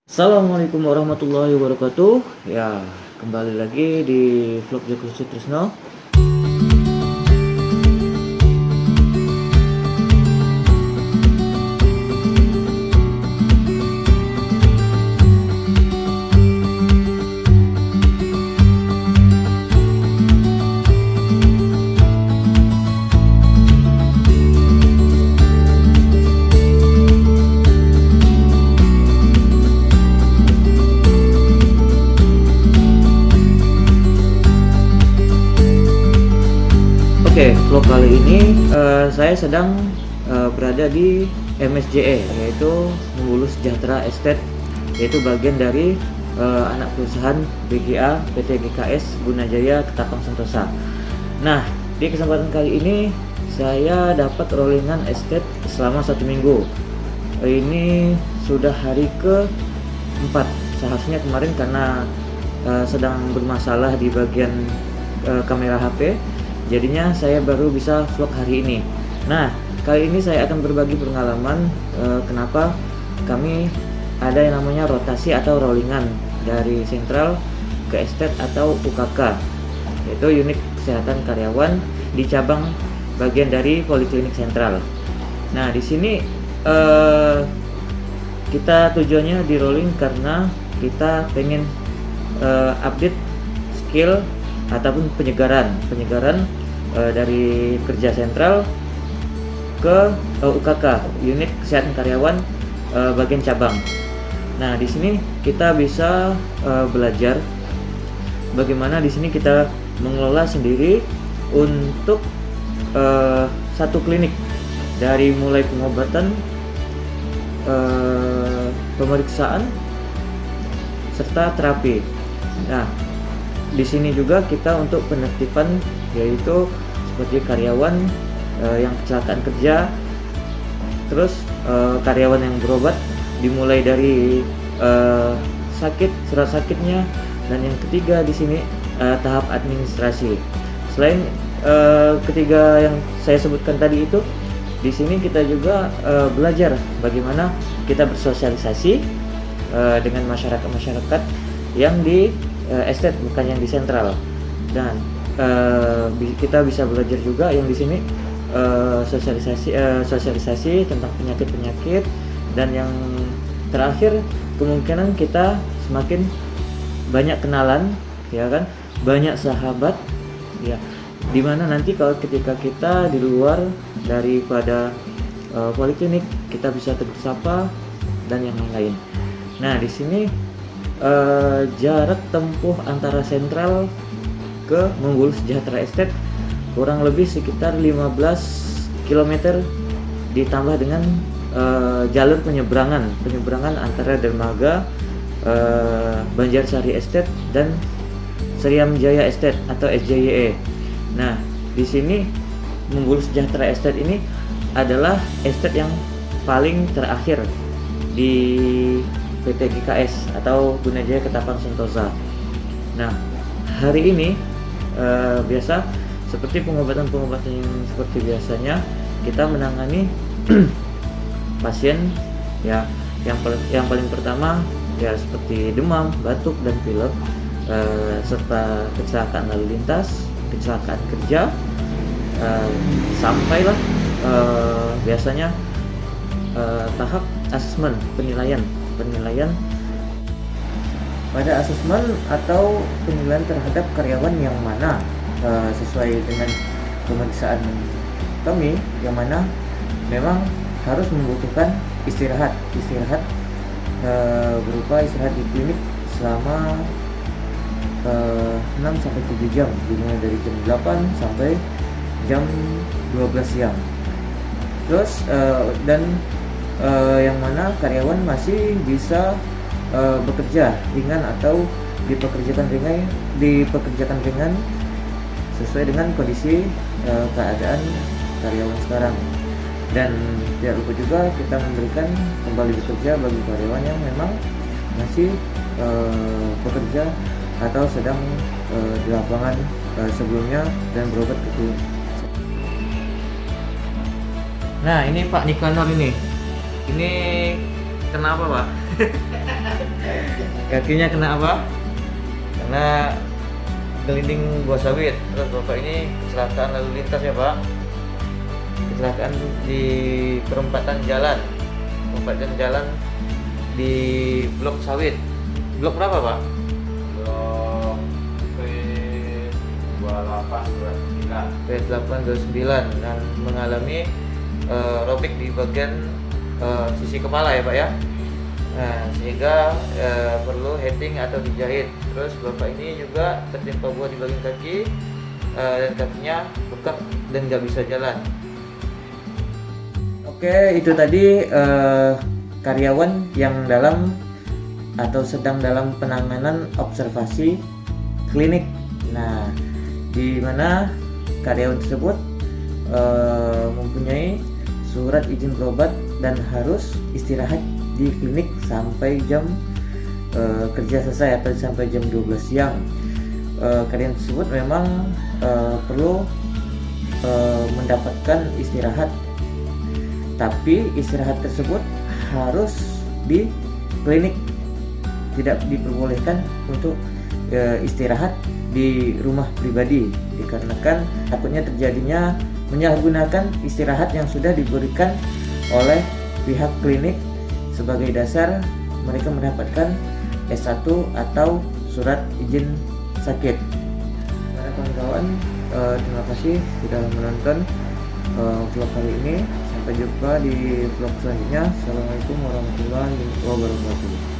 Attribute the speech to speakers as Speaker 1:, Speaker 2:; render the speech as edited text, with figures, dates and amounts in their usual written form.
Speaker 1: Assalamualaikum warahmatullahi wabarakatuh. Ya, kembali lagi di vlog Joko Sutrisno. Oke, vlog kali ini saya sedang berada di MSJE, yaitu Menggulu Sejahtera Estate, yaitu bagian dari anak perusahaan BGA PT GKS Gunajaya Ketapang Sentosa. Nah, di kesempatan kali ini saya dapat rollingan estate selama 1 minggu. Ini sudah hari ke-4. Seharusnya kemarin karena sedang bermasalah di bagian kamera HP, jadinya saya baru bisa vlog hari ini. Nah, kali ini saya akan berbagi pengalaman kenapa kami ada yang namanya rotasi atau rollingan dari sentral ke estate atau UKK, yaitu unit kesehatan karyawan di cabang bagian dari Poliklinik Sentral. Nah, di sini kita tujuannya di rolling karena kita pengen update skill ataupun penyegaran dari kerja sentral ke UKK, unit kesehatan karyawan bagian cabang. Nah, di sini kita bisa belajar bagaimana di sini kita mengelola sendiri untuk satu klinik, dari mulai pengobatan, pemeriksaan serta terapi. Nah, di sini juga kita untuk penertiban, yaitu seperti karyawan yang kecelakaan kerja, terus karyawan yang berobat, dimulai dari sakit, surat sakitnya, dan yang ketiga di sini tahap administrasi. Selain ketiga yang saya sebutkan tadi itu, di sini kita juga belajar bagaimana kita bersosialisasi dengan masyarakat yang di estate, bukan yang di sentral. Dan kita bisa belajar juga yang di sini sosialisasi tentang penyakit-penyakit, dan yang terakhir kemungkinan kita semakin banyak kenalan, ya kan, banyak sahabat, ya, dimana nanti kalau ketika kita di luar daripada poliklinik kita bisa tegur sapa dan yang lain-lain. Nah, di sini jarak tempuh antara sentral ke Menggulu Sejahtera Estate kurang lebih sekitar 15 km, ditambah dengan jalur penyeberangan antara Dermaga, Banjarsari Estate, dan Seriam Jaya Estate atau SJYE. Nah, di sini Menggulu Sejahtera Estate ini adalah estate yang paling terakhir di PT GKS atau Gunajaya Ketapang Sentosa. Nah, hari ini biasa seperti pengobatan yang seperti biasanya kita menangani pasien, ya, yang paling pertama ya seperti demam, batuk, dan pilek, serta kecelakaan lalu lintas, kecelakaan kerja, sampailah biasanya tahap asesmen, penilaian pada asesmen atau penilaian terhadap karyawan yang mana sesuai dengan pemeriksaan kami, yang mana memang harus membutuhkan istirahat berupa istirahat di klinik selama 6-7 jam, dimulai dari jam 8 sampai jam 12 siang. Terus dan yang mana karyawan masih bisa bekerja ringan atau dipekerjakan ringan sesuai dengan kondisi keadaan karyawan sekarang. Dan tidak lupa juga kita memberikan kembali bekerja bagi karyawan yang memang masih bekerja atau sedang di lapangan sebelumnya dan berobat ke klinik. Nah, ini Pak Nikanor ini kenapa, Pak? Kakinya kena apa? Karena gelinding buah sawit. Terus bapak ini kecelakaan lalu lintas ya pak. Kecelakaan di perempatan jalan di blok sawit. Blok berapa pak?
Speaker 2: Blok
Speaker 1: P829 dan mengalami robek di bagian sisi kepala ya pak ya. Nah, sehingga perlu heading atau dijahit. Terus bapak ini juga tertimpa buah di bagian kaki dan kakinya bengkak dan nggak bisa jalan. Oke, itu tadi karyawan yang dalam atau sedang dalam penanganan observasi klinik. Nah, di mana karyawan tersebut mempunyai surat izin berobat dan harus istirahat di klinik sampai jam kerja selesai atau sampai jam 12 siang. Karyawan tersebut memang perlu mendapatkan istirahat, tapi istirahat tersebut harus di klinik, tidak diperbolehkan untuk istirahat di rumah pribadi, dikarenakan takutnya terjadinya menyalahgunakan istirahat yang sudah diberikan oleh pihak klinik sebagai dasar mereka mendapatkan S1 atau surat izin sakit. Para kawan-kawan, terima kasih sudah menonton vlog kali ini. Sampai jumpa di vlog selanjutnya. Assalamualaikum warahmatullahi wabarakatuh.